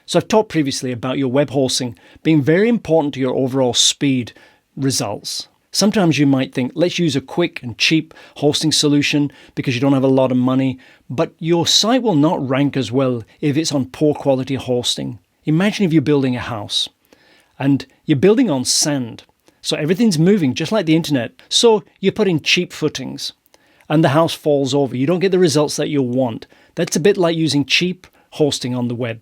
So I've talked previously about your web hosting being very important to your overall speed results. Sometimes you might think, let's use a quick and cheap hosting solution because you don't have a lot of money, but your site will not rank as well if it's on poor quality hosting. Imagine if you're building a house and you're building on sand. So everything's moving just like the internet. So you put in cheap footings and the house falls over. You don't get the results that you want. That's a bit like using cheap hosting on the web.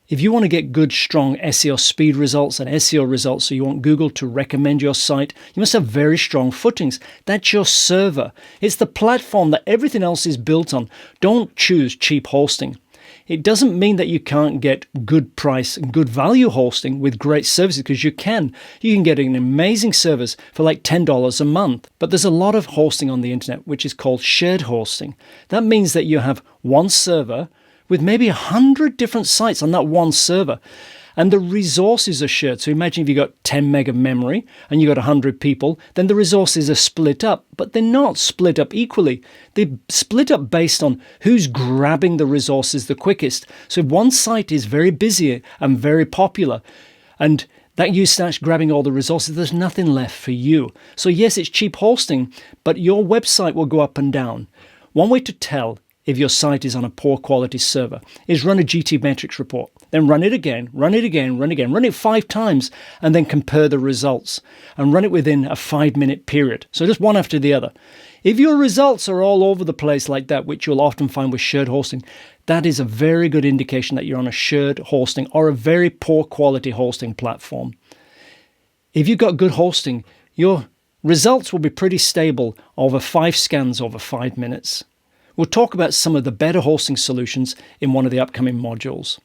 If you want to get good, strong SEO speed results and SEO results, so you want Google to recommend your site, you must have very strong footings. That's your server. It's the platform that everything else is built on. Don't choose cheap hosting. It doesn't mean that you can't get good price and good value hosting with great services, because you can. You can get an amazing service for like $10 a month. But there's a lot of hosting on the internet which is called shared hosting. That means that you have one server with maybe 100 different sites on that one server. And the resources are shared. So imagine if you got 10 meg of memory and you got 100 people, then the resources are split up, but they're not split up equally. They're split up based on who's grabbing the resources the quickest. So if one site is very busy and very popular, and that you start grabbing all the resources, there's nothing left for you. So yes, it's cheap hosting, but your website will go up and down. One way to tell if your site is on a poor quality server is run a GT metrics report, then run it again, run it 5 times, and then compare the results and run it within a 5-minute period. So just one after the other. If your results are all over the place like that, which you'll often find with shared hosting, that is a very good indication that you're on a shared hosting or a very poor quality hosting platform. If you've got good hosting, your results will be pretty stable over 5 scans over 5 minutes. We'll talk about some of the better hosting solutions in one of the upcoming modules.